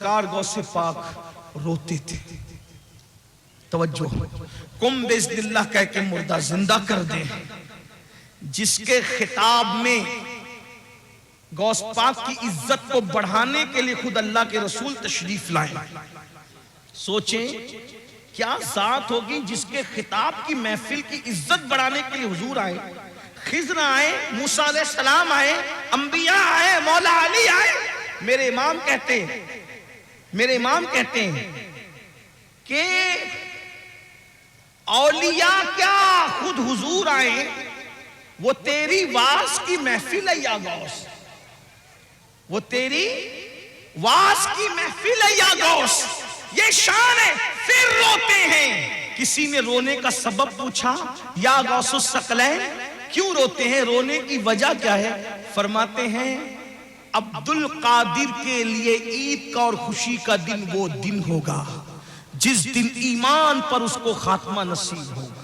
سرکار غوث پاک روتے تھے. توجہ, کم باذن اللہ کہہ کے مردہ زندہ کر دے. جس کے خطاب میں غوث پاک کی عزت کو بڑھانے کے لیے خود اللہ کے رسول تشریف لائے. سوچیں کیا ذات ہوگی جس کے خطاب کی محفل کی عزت بڑھانے کے لیے حضور آئے, خضر آئے, موسیٰ علیہ السلام آئے, انبیاء آئے, مولا علی آئے. میرے امام کہتے ہیں کہ اولیاء کیا خود حضور آئے, وہ تیری واز کی محفل ہے یا غوث, وہ تیری واز کی محفل ہے یا غوث, یہ شان ہے. پھر روتے ہیں. کسی نے رونے کا سبب پوچھا, یا غوث الثقلین کیوں روتے ہیں, رونے کی وجہ کیا ہے؟ فرماتے ہیں عبد القادر کے لیے عید کا اور خوشی کا دن وہ دن ہوگا جس دن ایمان پر اس کو خاتمہ نصیب ہوگا,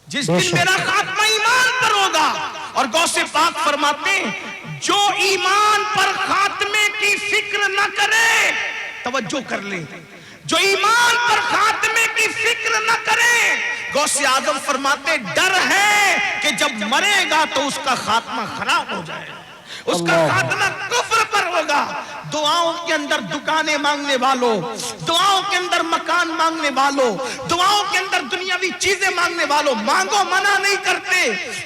جس دن میرا خاتمہ ایمان پر ہوگا. اور غوث پاک فرماتے ہیں جو ایمان پر خاتمے کی فکر نہ کرے, توجہ کر لیں, جو ایمان پر خاتمے کی فکر نہ کرے, غوث اعظم فرماتے ڈر ہے کہ جب مرے گا تو اس کا خاتمہ خراب ہو جائے گا, اس کا خاتمہ کفر پر ہوگا. دعاؤں کے اندر دکانیں مانگنے والوں, دعاؤں کے اندر مکان مانگنے والوں, دعاؤں کے اندر دنیاوی چیزیں مانگنے والوں, مانگو منع نہیں کرتے,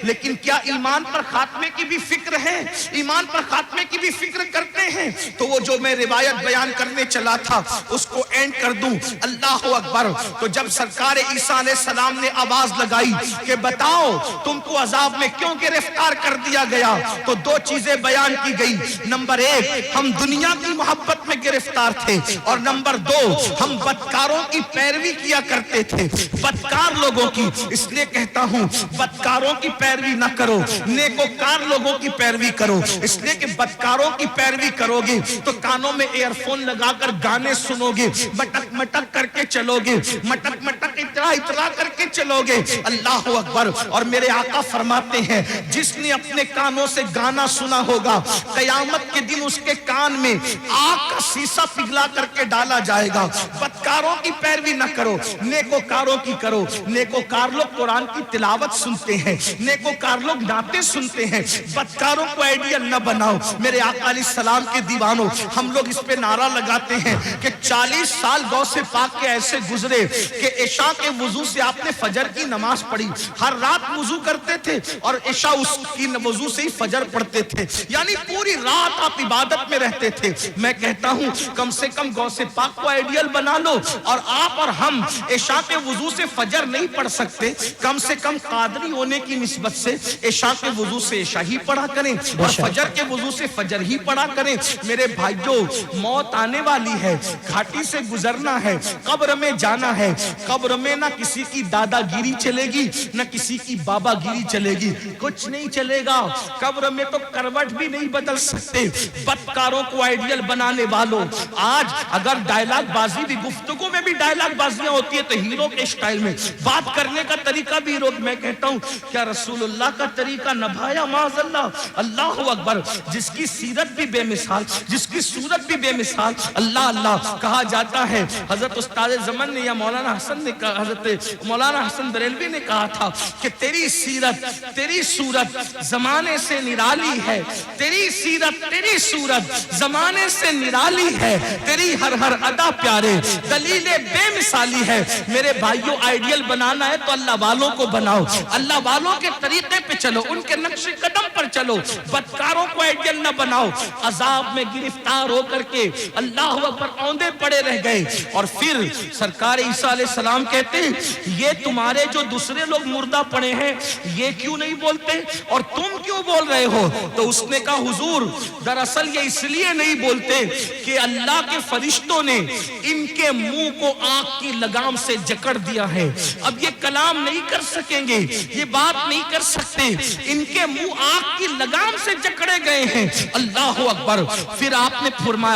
لیکن کیا ایمان پر خاتمے کی بھی فکر ہے, ایمان پر خاتمے کی بھی فکر کرتے ہیں؟ تو وہ جو میں روایت بیان کرنے چلا تھا اس کو اینڈ کر دوں. اللہ اکبر. تو جب سرکار عیسیٰ علیہ السلام نے آواز لگائی کہ بتاؤ تم کو عذاب میں کیوں گرفتار کر دیا گیا, تو دو چیزیں بیان کی گئی. نمبر ایک, ہم دنیا کی محبت میں گرفتار تھے, اور نمبر دو, ہم بدکاروں کی پیروی کیا کرتے تھے, بدکار لوگوں کی. اس لیے کہتا ہوں بدکاروں کی پیروی نہ کرو, نیکوکار لوگوں کی پیروی کرو. اس لیے کہ بدکاروں کی پیروی کرو گے تو کانوں میں ایئر فون لگا کر گانے سنو گے, مٹک مٹک کر کے چلو گے, مٹک مٹک اترا اترا کر کے چلو گے. اللہ اکبر. اور میرے آقا فرماتے ہیں جس نے اپنے کانوں سے گانا سنا ہوگا, قیامت کے دن اس کے کان میں آگ کا سیسا پگھلا کر کے ڈالا جائے گا. بدکاروں کی پیروی نہ کرو, نیکوکاروں کی کرو. نیکوکار لوگ قرآن کی تلاوت سنتے ہیں, نیکوکار لوگ نعتیں سنتے ہیں, بدکاروں کو آئیڈیل نہ بناؤ. میرے آقا علیہ السلام کے دیوانوں, ہم لوگ اس پہ نعرہ لگاتے ہیں کہ 40 سال غوث پاک کے ایسے گزرے کہ عشاء کے وضو سے آپ نے فجر کی نماز پڑھی, ہر رات وضو کرتے تھے اور عشاء اس کی وضو سے ہی فجر پڑھتے تھے, یعنی پوری رات آپ عبادت میں رہتے تھے. میں کہتا ہوں کم سے کم غوث پاک کو آئیڈیل بنا لو. اور آپ اور ہم عشاء کے وضو سے فجر نہیں پڑھ سکتے, کم سے کم قادری ہونے کی نسبت سے عشاء کے وضو سے عشاء ہی پڑھا کریں اور فجر کے وضو سے فجر ہی پڑھا کریں. میرے بھائیوں, موت آنے والی ہے, گھاٹی سے گزرنا ہے, قبر میں جانا ہے. قبر میں نہ کسی کی دادا گیری چلے گی, نہ کسی کی بابا گیری چلے گی, کچھ نہیں چلے گا. قبر میں تو کروٹ بھی نہیں بدل سکتے. بدکاروں کو آئیڈیل بنانے والوں, آج اگر ڈائلاگ بازی بھی, گفتگو میں بھی ڈائلاگ بازیاں ہوتی ہے تو ہیرو کے سٹائل میں بات کرنے کا طریقہ بھی ہیرو. میں کہتا ہوں کیا رسول اللہ کا طریقہ نبھایا معاذ اللہ. اللہ اکبر. جس کی سیرت بھی بے مثال, جس کی صورت بھی بے مثال. اللہ اللہ کہا جاتا ہے, حضرت استاد زمن نے یا مولانا حسن نے کہا, حضرت مولانا حسن بریلوی نے کہا تھا کہ تیری سیرت تیری صورت زمانے سے نرالی ہے, تیری سیرت تیری صورت زمانے سے نرالی ہے, تیری ہر ہر ادا پیارے دلیل بے مثالی ہے. میرے بھائیوں, آئیڈیل بنانا ہے تو اللہ والوں کو بناؤ, اللہ والوں کے طریقے پہ چلو, ان کے نقش قدم پر چلو. بدکاروں کو آئیڈیل نہ بناؤ. عذاب میں گرفتار ہو کر کے اللہ اکبر اوندے پڑے رہ گئے. اور پھر سرکار عیسیٰ علیہ السلام کہتے ہیں یہ تمہارے جو دوسرے لوگ مردہ پڑے ہیں یہ کیوں نہیں بولتے اور تم کیوں بول رہے ہو؟ تو اس نے کہا حضور دراصل یہ اس لیے نہیں بولتے کہ اللہ کے فرشتوں نے ان کے منہ کو آگ کی لگام سے جکڑ دیا ہے, اب یہ کلام نہیں کر سکیں گے, یہ بات نہیں کر سکتے, ان کے منہ آگ کی لگام سے جکڑے گئے ہیں. اللہ اکبر. پھر آپ نے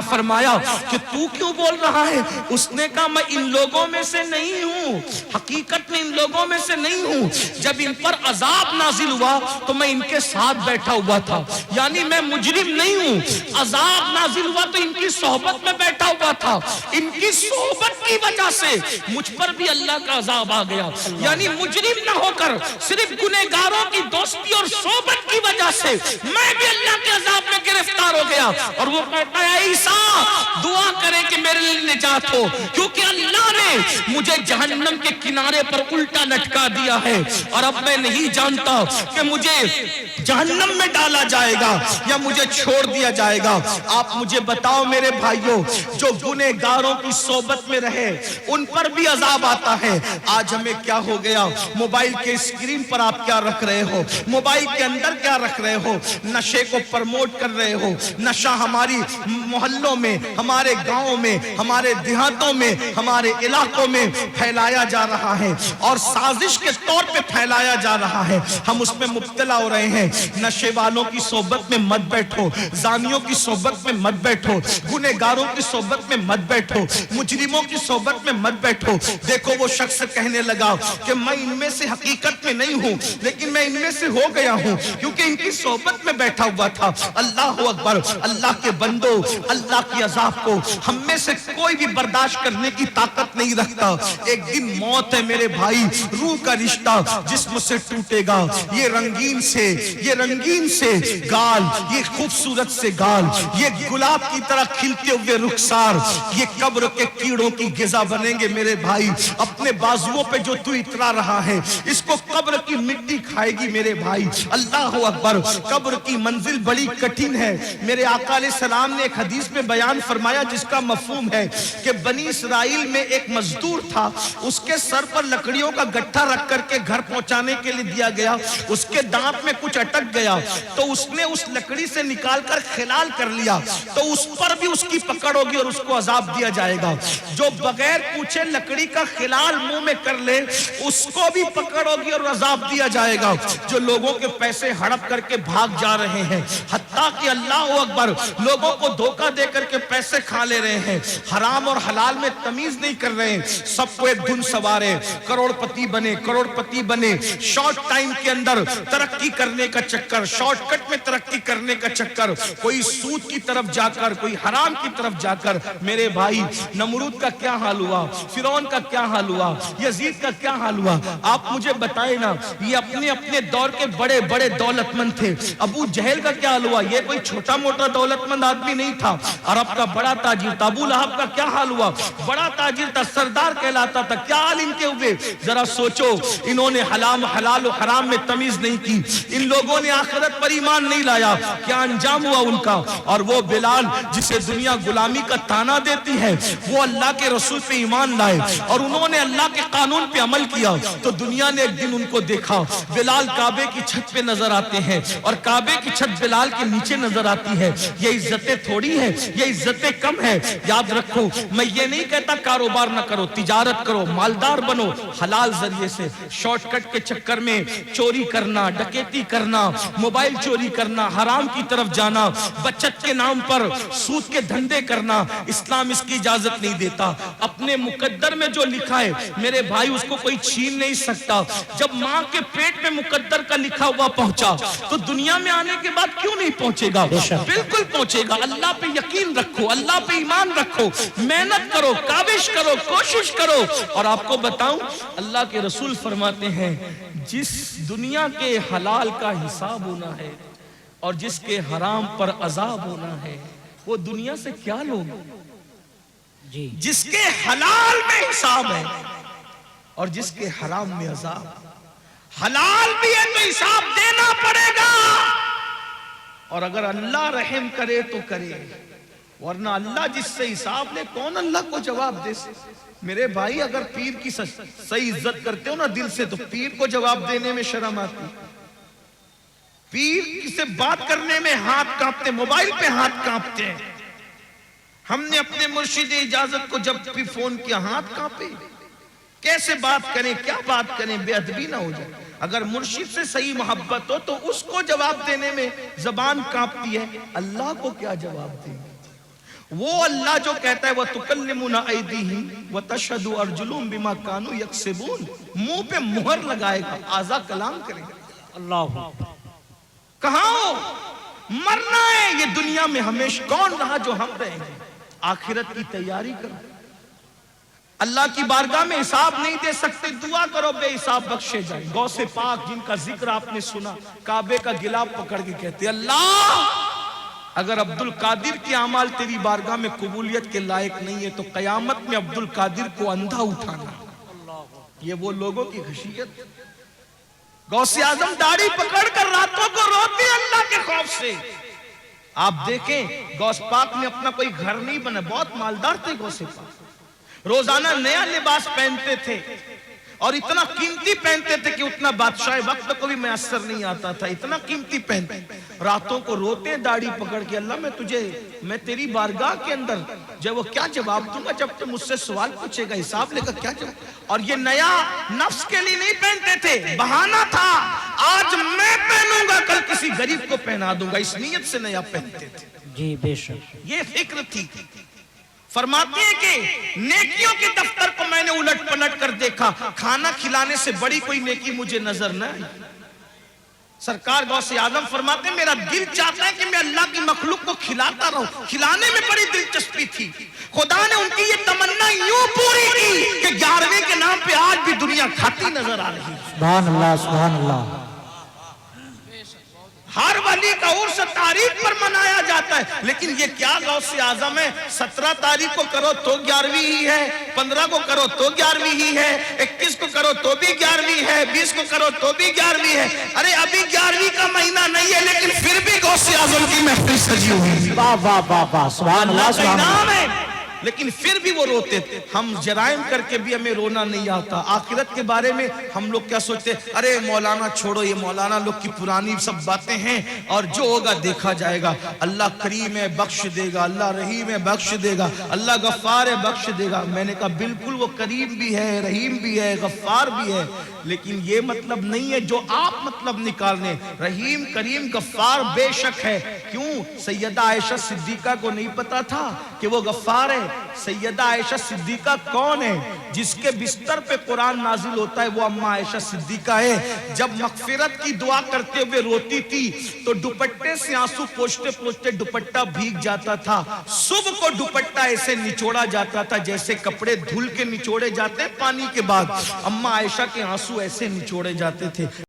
فرمایا کہ تو کیوں بول رہا ہے؟ اس نے کہا میں ان لوگوں میں سے نہیں ہوں, حقیقت میں ان لوگوں میں سے نہیں ہوں. جب ان پر عذاب نازل ہوا تو میں ان کے ساتھ بیٹھا ہوا تھا, یعنی میں مجرم نہیں ہوں. عذاب نازل ہوا تو ان کی صحبت میں بیٹھا ہوا تھا, ان کی صحبت کی وجہ سے مجھ پر بھی اللہ کا عذاب آ گیا. یعنی مجرم نہ ہو کر صرف گنہگاروں کی دوستی اور صحبت کی وجہ سے میں بھی اللہ کے عذاب میں گرفتار ہو گیا. اور وہ کہتا ہے عیسیٰ دعا کرے کہ میرے لیے نجات ہو, کیونکہ اللہ نے مجھے جہنم کے کنارے پر الٹا لٹکا دیا ہے اور اب میں نہیں جانتا کہ مجھے جہنم میں ڈالا جائے گا یا مجھے چھوڑ دیا جائے گا. آپ مجھے بتاؤ میرے بھائیوں, جو گنہگاروں کی صحبت میں رہے ان پر بھی عذاب آتا ہے. آج ہمیں کیا ہو گیا, موبائل کے اسکرین پر آپ کیا رکھ رہے ہو, موبائل کے اندر کیا رکھ رہے ہو, نشے کو پرموٹ کر رہے ہو. نشہ ہماری محلوں میں, ہمارے گاؤں میں, ہمارے دیہاتوں میں, ہمارے علاقوں میں پھیلایا جا رہا ہے اور سازش کے طور پہ پھیلایا جا رہا ہے. ہم اس میں مبتلا ہو رہے ہیں. نشے والوں کی صحبت میں مت بیٹھو, زانیوں کی صحبت میں مت بیٹھو, گنہگاروں کی صحبت میں مت بیٹھو, مجرموں کی صحبت میں مت بیٹھو. دیکھو وہ شخص کہنے لگا کہ میں ان میں سے حقیقت میں نہیں ہوں, لیکن میں ان میں سے ہو گیا ہوں کیونکہ ان کی صحبت میں بیٹھا ہوا تھا. اللہ اکبر. اللہ کے بندو, اللہ کی عذاب کو ہم میں سے کوئی بھی برداشت کرنے کی طاقت نہیں رکھتا. ایک دن موت ہے میرے بھائی, روح کا رشتہ جسم سے ٹوٹے گا. یہ رنگین سے گال, یہ خوبصورت سے گال, یہ گلاب کی طرح کھلتے ہوئے رخسار, یہ قبر کے کیڑوں کی غذا بنیں گے میرے بھائی. اپنے بازوؤں پہ جو تو اترا رہا ہے اس کو قبر کی مٹی کھائے گی میرے بھائی. اللہ اکبر. قبر کی منزل بڑی کٹھن ہے. میرے آقا علیہ السلام نے ایک حدیث میں بیان فرمایا جس کا مفہوم ہے کہ بنی اسرائیل میں ایک مزدور تھا, اس کے سر پر لکڑیوں کا گٹھا رکھ کر کے گھر پہنچانے کے لیے دیا گیا. اس کے دانت میں کچھ اٹک گیا تو اس نے اس لکڑی سے نکال کر خلال کر لیا, تو اس پر بھی اس کی پکڑ ہوگی اور اس کو عذاب دیا جائے گا. جو بغیر پوچھے لکڑی کا خلال منہ میں کر لے اس کو بھی پکڑ ہوگی اور عذاب دیا جائے گا. جو لوگوں کے پیسے ہڑپ کر کے بھاگ جا رہے ہیں, حتیٰ کہ اللہ اکبر لوگوں کو دھوکہ دے کر کے پیسے کھا لے رہے ہیں, حرام اور حلال میں تمیز نہیں کر رہے ہیں, سب کو ایک دھن سوارے, کروڑ پتی بنے, شارٹ ٹائم کے اندر ترقی کرنے کا چکر, شارٹ کٹ میں ترقی کرنے کا چکر, کوئی سود کی طرف جا کر, کوئی حرام کی طرف جا کر. میرے بھائی نمرود کا کیا حال ہوا, فرعون کا کیا حال ہوا, یزید کا کیا حال ہوا, آپ مجھے بتائیں نا. یہ اپنے اپنے دور کے بڑے بڑے دولت مند تھے. ابو جہل کا کیا حال ہوا, یہ کوئی چھوٹا موٹا دولت مند آدمی نہیں تھا, عرب کا بڑا تاجر تھا. ابو لہب کا کیا حال ہوا, بڑا تاجر تھا, سردار کہلاتا تھا. کیا حال ان کے ہوئے, ذرا سوچو. انہوں نے حلال و حرام میں تمیز نہیں کی, ان لوگوں نے آخرت پر ایمان نہیں لایا. کیا انجام ہوا ان کا. اور وہ بلال جسے دنیا غلامی کا تانا دیتی ہے, وہ اللہ کے رسول پہ ایمان لائے اور انہوں نے اللہ کے قانون پہ عمل کیا, تو دنیا نے ایک دن ان کو دیکھا. بلال کعبے کی چھت پہ نظر آتے ہیں اور کعبے کی چھت بلال کے نیچے نظر آتی ہے. یہ عزتیں تھوڑی ہیں, یہ عزتیں کم ہیں. یاد رکھو, میں یہ نہیں کہتا کاروبار نہ کرو, تجارت کرو, مالدار بنو حلال ذریعے سے. شارٹ کٹ کے چکر میں چوری کرنا, ڈکیتی کرنا, موبائل چوری کرنا, حرام کی طرف جانا, بچت کے نام پر سود کے دھندے کرنا, اسلام اس کی اجازت نہیں دیتا. اپنے مقدر میں جو لکھا ہے میرے بھائی اس کو کوئی چھین نہیں سکتا. جب ماں کے پیٹ میں مقدر کا لکھا ہوا پہنچا تو دنیا میں آنے کے بعد کیوں نہیں پہنچے گا, بالکل پہنچے گا. اللہ پہ یقین رکھو, اللہ پہ ایمان رکھو, محنت کرو, کاوش کرو, کوشش کرو. اور آپ کو بتاؤں اللہ کے رسول فرماتے ہیں جس دنیا کے حلال کا حساب ہونا ہے اور جس کے حرام پر عذاب ہونا ہے وہ دنیا سے کیا لوگ, جس کے حلال میں حساب ہے اور جس کے حرام میں عذاب. حلال بھی ہے تو حساب دینا پڑے گا, اور اگر اللہ رحم کرے تو کرے, ورنہ اللہ جس سے حساب لے کون اللہ کو جواب دے. میرے بھائی اگر پیر کی صحیح عزت کرتے ہو نا دل سے تو پیر کو جواب دینے میں شرم آتی, پیر سے بات کرنے میں ہاتھ کانپتے, موبائل پہ ہاتھ کانپتے ہیں. ہم نے اپنے مرشد اجازت کو جب بھی فون کیا ہاتھ کانپے, کیسے بات کریں, کیا بات کریں, بے ادبی نہ ہو جائے. اگر مرشد سے صحیح محبت ہو تو اس کو جواب دینے میں زبان کانپتی ہے, اللہ کو کیا جواب دیں. وہ اللہ جو کہتا ہے وَتُكَلِّمُنَا أَيْدِيهِمْ وَتَشْهَدُ أَرْجُلُهُمْ بِمَا كَانُوا يَكْسِبُونَ, منہ پہ مہر لگائے گا, اعضا کلام کرے گا. اللہ کہاں ہو, مرنا ہے یہ دنیا میں ہمیشہ کون رہا جو ہم رہیں گے. آخرت کی تیاری کرو. اللہ کی بارگاہ میں حساب نہیں دے سکتے, دعا کرو بے حساب بخشے جائیں. غوث پاک جن کا ذکر آپ نے سنا, کعبے کا گلاب پکڑ کے کہتے اللہ اگر عبد القادر کے اعمال تیری بارگاہ میں قبولیت کے لائق نہیں ہے تو قیامت میں عبد القادر کو اندھا اٹھانا. یہ وہ لوگوں کی خشیت. غوث اعظم داڑھی پکڑ کر راتوں کو روتے اللہ کے خوف سے. آپ دیکھیں غوث پاک نے اپنا کوئی گھر نہیں بنا, بہت مالدار تھے غوث پاک, روزانہ نیا لباس پہنتے تھے اور اتنا قیمتی پہنتے تھے کہ اتنا بادشاہ وقت کو بھی میسر نہیں آتا تھا, اتنا قیمتی پہنتے. راتوں کو روتے داڑھی پکڑ کے اللہ میں تیری بارگاہ کے اندر جب وہ کیا جواب دوں گا جب تو مجھ سے سوال پوچھے گا, حساب لے کر کیا جواب. اور یہ نیا نفس کے لیے نہیں پہنتے تھے, بہانہ تھا, آج میں پہنوں گا کل کسی غریب کو پہنا دوں گا, اس نیت سے نیا پہنتے تھے. جی بے شک. یہ فکر تھی. فرماتے ہیں کہ نیکیوں کے دفتر کو میں نے الٹ پلٹ کر دیکھا, کھانا کھلانے سے بڑی کوئی نیکی مجھے نظر نہ آئی. سرکار غوث اعظم فرماتے ہیں میرا دل چاہتا ہے کہ میں اللہ کی مخلوق کو کھلاتا رہوں. کھلانے میں بڑی دلچسپی تھی. خدا نے ان کی یہ تمنا یوں پوری کی کہ 11ویں کے نام پہ آج بھی دنیا کھاتی نظر آ رہی ہے. سبحان اللہ سبحان اللہ. ہر ولی کا عرس تاریخ پر منایا جاتا ہے, لیکن یہ کیا غوث اعظم ہے, 17 تاریخ کو کرو تو 11ویں ہی ہے, 15 کو کرو تو 11ویں ہی ہے, 21 کو کرو تو بھی 11ویں ہے, 20 کو کرو تو بھی 11ویں ہے. ارے ابھی 11ویں کا مہینہ نہیں ہے لیکن پھر بھی غوث اعظم کی محفل سجی ہوئی ہے. واہ واہ واہ واہ سبحان اللہ کا انعام ہے. لیکن پھر بھی وہ روتے تھے. ہم جرائم کر کے بھی ہمیں رونا نہیں آتا. آخرت کے بارے میں ہم لوگ کیا سوچتے, ارے مولانا چھوڑو, یہ مولانا لوگ کی پرانی سب باتیں ہیں اور جو ہوگا دیکھا جائے گا. اللہ کریم ہے بخش دے گا, اللہ رحیم ہے بخش دے گا, اللہ غفار ہے بخش دے گا. میں نے کہا بالکل وہ کریم بھی ہے, رحیم بھی ہے, غفار بھی ہے, لیکن یہ مطلب نہیں ہے جو آپ مطلب نکالنے. رحیم کریم غفار بے شک ہے. کیوں سیدہ عائشہ صدیقہ کو نہیں پتا تھا کہ وہ غفار ہے؟ سیدہ عائشہ صدیقہ کون ہے؟ جس کے بستر پہ قرآن نازل ہوتا ہے وہ اماں عائشہ صدیقہ ہے. جب مغفرت کی دعا کرتے ہوئے روتی تھی تو دوپٹے سے آنسو پوچھتے پوچھتے دوپٹہ بھیگ جاتا تھا. صبح کو دوپٹہ ایسے نچوڑا جاتا تھا جیسے کپڑے دھل کے نچوڑے جاتے ہیں پانی کے بعد. اماں عائشہ کے آنسو ایسے نچوڑے جاتے تھے.